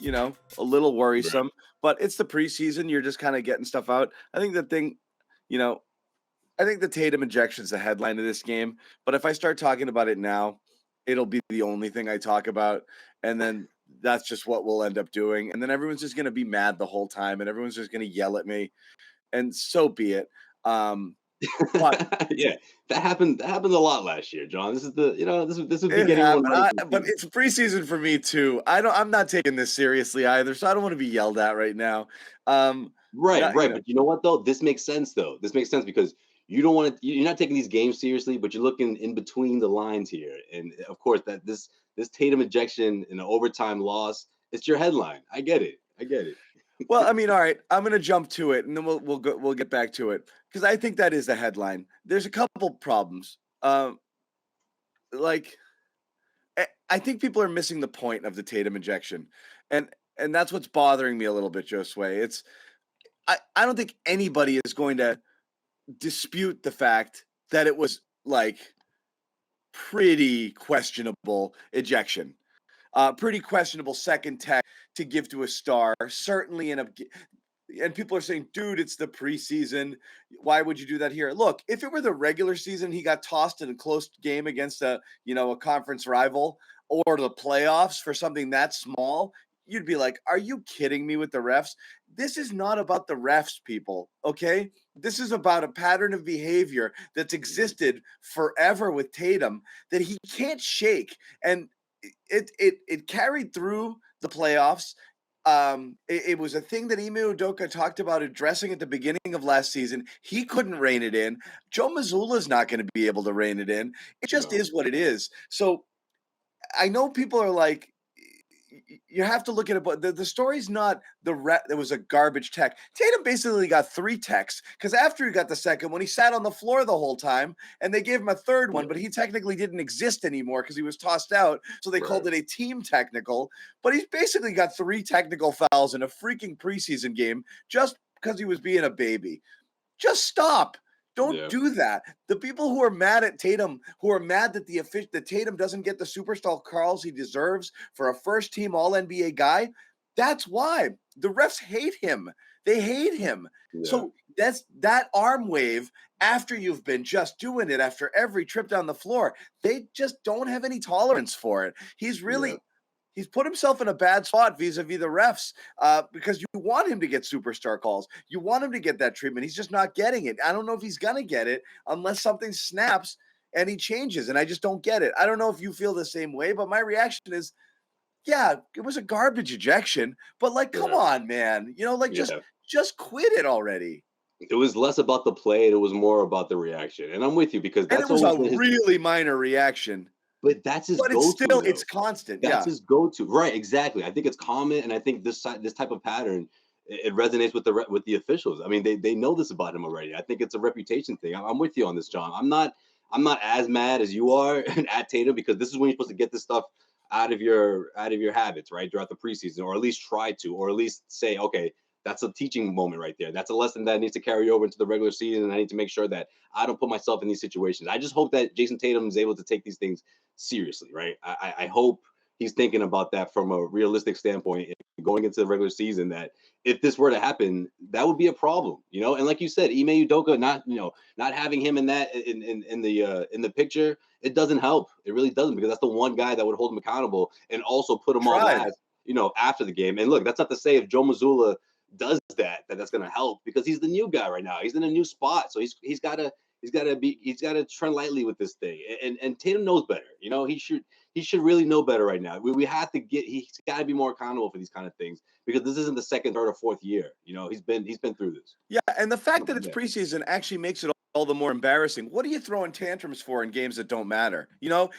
a little Right. worrisome. But it's the preseason. You're just kind of getting stuff out. I think the thing, you know, I think the Tatum injection's the headline of this game. But if I start talking about it now, it'll be the only thing I talk about. And then that's just what we'll end up doing. And then everyone's just going to be mad the whole time and everyone's just going to yell at me. And so be it. But Yeah, that happened a lot last year, John. This is the this would be it getting one happened. right this But season. it's preseason for me too. I'm not taking this seriously either. So I don't want to be yelled at right now. Right, Not, right. But you know what though? This makes sense though. This makes sense because you don't want to. You're not taking these games seriously, but you're looking in between the lines here. And of course, that this Tatum ejection in an overtime loss, it's your headline. I get it. I get it. well, I mean, all right, I'm gonna jump to it, and then we'll get back to it because I think that is the headline. There's a couple problems. Like I think people are missing the point of the Tatum injection, and that's what's bothering me a little bit, Josue. I don't think anybody is going to dispute the fact that it was like pretty questionable ejection. Pretty questionable second tech to give to a star. Certainly and people are saying, dude, it's the preseason. Why would you do that here? Look, if it were the regular season, he got tossed in a close game against a conference rival or the playoffs for something that small, you'd be like, are you kidding me with the refs? This is not about the refs, people. Okay. This is about a pattern of behavior that's existed forever with Tatum that he can't shake. And it carried through the playoffs. It was a thing that Ime Udoka talked about addressing at the beginning of last season. He couldn't rein it in. Joe Mazzulla's not going to be able to rein it in. It just No. is what it is. So I know people are like, you have to look at it, but the story's not there was a garbage tech. Tatum basically got 3 techs because after he got the second one, he sat on the floor the whole time, and they gave him a third one, Yeah. but he technically didn't exist anymore because he was tossed out. So they called Right. it a team technical. But he's basically got 3 technical fouls in a freaking preseason game just because he was being a baby. Just stop. Don't Yeah. do that. The people who are mad at Tatum, who are mad that that Tatum doesn't get the superstar calls he deserves for a first team all NBA guy, that's why. The refs hate him. They hate him. Yeah. So that's that arm wave after you've been just doing it after every trip down the floor. They just don't have any tolerance for it. Yeah. He's put himself in a bad spot vis-a-vis the refs because you want him to get superstar calls. You want him to get that treatment. He's just not getting it. I don't know if he's going to get it unless something snaps and he changes, and I just don't get it. I don't know if you feel the same way, but my reaction is, yeah, it was a garbage ejection, but like, come Yeah. on, man. Like Yeah. just quit it already. It was less about the play, and it was more about the reaction. And I'm with you because And it that's was always a been his. really minor reaction, But that's his but go-to it's though. constant. That's Yeah. his go-to. Right, exactly. I think it's common, and I think this type of pattern it resonates with with the officials. I mean, they know this about him already. I think it's a reputation thing. I'm with you on this, John. I'm not as mad as you are at Tatum because this is when you're supposed to get this stuff out of your habits, right? Throughout the preseason, or at least try to, or at least say, okay, that's a teaching moment right there. That's a lesson that needs to carry over into the regular season, and I need to make sure that I don't put myself in these situations. I just hope that Jayson Tatum is able to take these things seriously, right? I hope he's thinking about that from a realistic standpoint going into the regular season, that if this were to happen, that would be a problem. And like you said, Ime Udoka not having him in that in the picture, it doesn't help. It really doesn't, because that's the one guy that would hold him accountable and also put him on Tried. blast after the game. And look, that's not to say if Joe Mazzulla does that's going to help, because he's the new guy right now. He's in a new spot, so he's got to tread lightly with this thing. And Tatum knows better. He should really know better right now. We have to he's got to be more accountable for these kind of things, because this isn't the second, third, or fourth year. He's been through this. Yeah, and the fact that it's Yeah. preseason actually makes it all the more embarrassing. What are you throwing tantrums for in games that don't matter?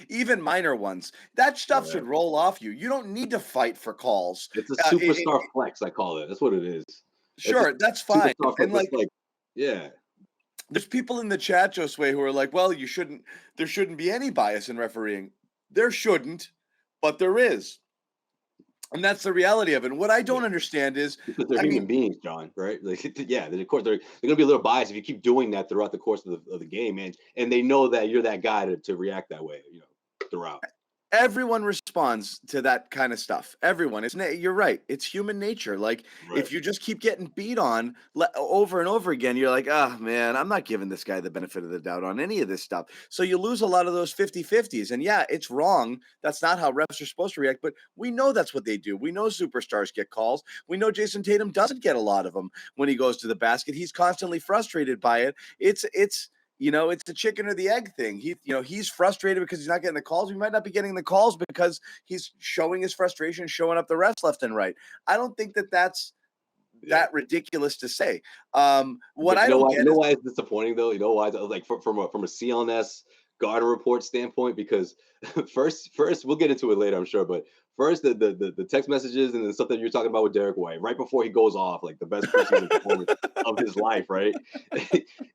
Even minor ones. That stuff Yeah. should roll off you. You don't need to fight for calls. It's a Uh, it- superstar it- flex, I call it. That's what it is. It's a sure, that's fine. superstar flex. And It's like, like, yeah, there's people in the chat, Josue, who are like, "Well, there shouldn't be any bias in refereeing." There shouldn't, but there is, and that's the reality of it. And what I yeah. don't understand is, Because they're I human mean, beings, John, right? Like, yeah, of course they're going to be a little biased if you keep doing that throughout the course of the game, and they know that you're that guy to react that way, throughout. Everyone responds to that kind of stuff. Everyone. You're right. It's human nature. Like, Right. if you just keep getting beat on over and over again, you're like, oh, man, I'm not giving this guy the benefit of the doubt on any of this stuff. So you lose a lot of those 50-50s. And yeah, it's wrong. That's not how refs are supposed to react. But we know that's what they do. We know superstars get calls. We know Jayson Tatum doesn't get a lot of them when he goes to the basket. He's constantly frustrated by it. It's it's the chicken or the egg thing. He's frustrated because he's not getting the calls. He might not be getting the calls because he's showing his frustration, showing up the refs left and right. I don't think that's Yeah. that ridiculous to say. What But I don't get you know is why it's disappointing though? You know why? Like from a CLNS Garden report standpoint, because first we'll get into it later, I'm sure. But first, the text messages and the stuff that you're talking about with Derek White, right before he goes off, like the best preseason performance of his life, right?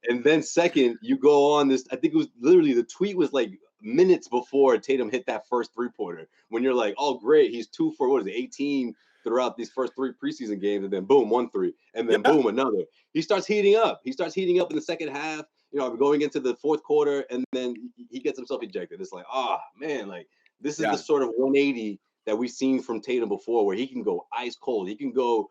And then second, you go on this. I think it was literally the tweet was like minutes before Tatum hit that first 3-pointer. When you're like, oh great, he's 2 for what is it, 18 throughout these first 3 preseason games, and then boom, 1-3, and then Yeah. boom, another. He starts heating up. He starts heating up in the second half. Going into the fourth quarter, and then he gets himself ejected. It's like, man, like this is Yeah. the sort of 180 that we've seen from Tatum before, where he can go ice cold. He can go,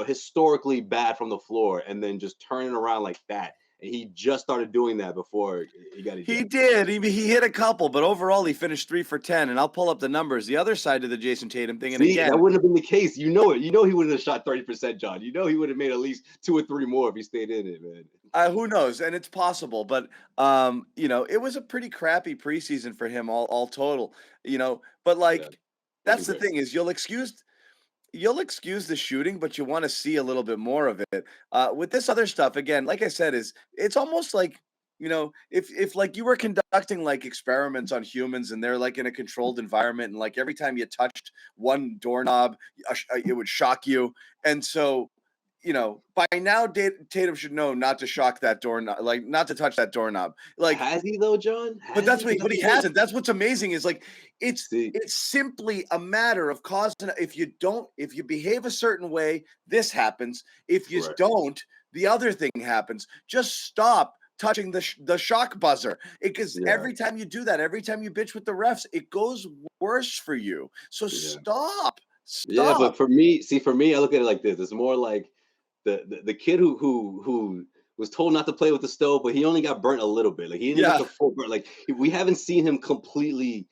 historically bad from the floor, and then just turn it around like that. And he just started doing that before he got ejected. He did. He hit a couple, but overall he finished 3 for 10. And I'll pull up the numbers. The other side of the Jayson Tatum thing, and See, again, that wouldn't have been the case. He wouldn't have shot 30%, John. He would have made at least 2 or 3 more if he stayed in it, man. who knows? And it's possible, but it was a pretty crappy preseason for him all total. But like Yeah, that's the great. thing is you'll excuse the shooting, but you want to see a little bit more of it. With this other stuff, again, like I said, it's almost like if like you were conducting like experiments on humans and they're like in a controlled environment, and like every time you touched one doorknob, it would shock you, and so. By now Tatum should know not to shock that doorknob, like not to touch that doorknob. Like, has he though, John? but but he hasn't. That's what's amazing is like it's See, simply a matter of cause and if you behave a certain way, this happens. If you right. don't, the other thing happens. Just stop touching the shock buzzer. Because every time you do that, every time you bitch with the refs, it goes worse for you. So stop. Yeah, but for me, I look at it like this. It's more like the kid who was told not to play with the stove, but he only got burnt a little bit. Like he didn't get the full burn. Like we haven't seen him completely,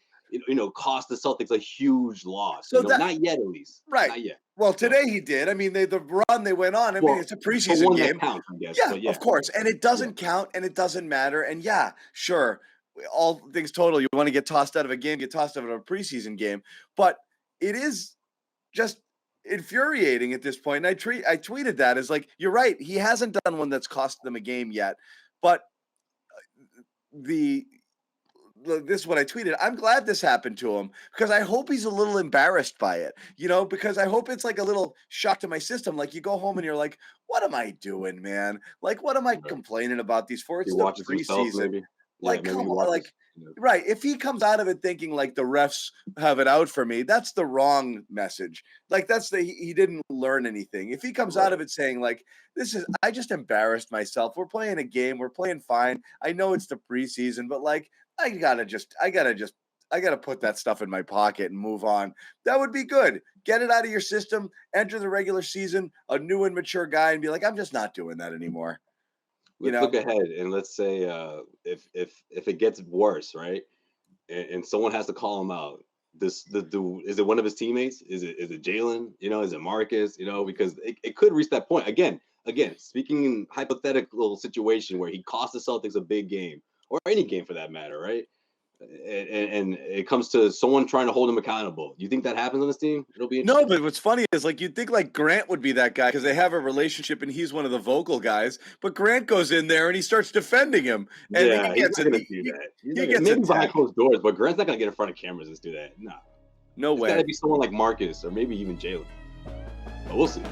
cost the Celtics a huge loss. So not yet, at least. Right. Not yet. Well, today he did. I mean, the run they went on. I mean, it's a preseason one game. That counts, I guess. Yeah, of course. And it doesn't count and it doesn't matter. And yeah, sure. All things total, you want to get tossed out of a game, get tossed out of a preseason game. But it is just infuriating at this point. And I tweeted that as like, you're right. He hasn't done one that's cost them a game yet. But this is what I tweeted. I'm glad this happened to him because I hope he's a little embarrassed by it, because I hope it's like a little shock to my system. Like you go home and you're like, what am I doing, man? Like, what am I complaining about these for? It's the preseason. Like, come on, like, right. If he comes out of it thinking like the refs have it out for me, that's the wrong message. Like he didn't learn anything. If he comes out of it saying like, I just embarrassed myself. We're playing a game. We're playing fine. I know it's the preseason, but like, I gotta put that stuff in my pocket and move on. That would be good. Get it out of your system, enter the regular season, a new and mature guy, and be like, I'm just not doing that anymore. Let's look ahead and let's say if it gets worse, right? And someone has to call him out. Is it one of his teammates? Is it Jalen? Is it Marcus? Because it could reach that point. Again, speaking in hypothetical situation where he cost the Celtics a big game, or any game for that matter, right? And it comes to someone trying to hold him accountable. You think that happens on this team? It'll be interesting. No, but what's funny is like you'd think like Grant would be that guy because they have a relationship and he's one of the vocal guys. But Grant goes in there and he starts defending him, and he gets he's not gonna do that. He gets maybe behind closed doors, but Grant's not gonna get in front of cameras and do that. No way. It's gotta be someone like Marcus or maybe even Jalen. But we'll see.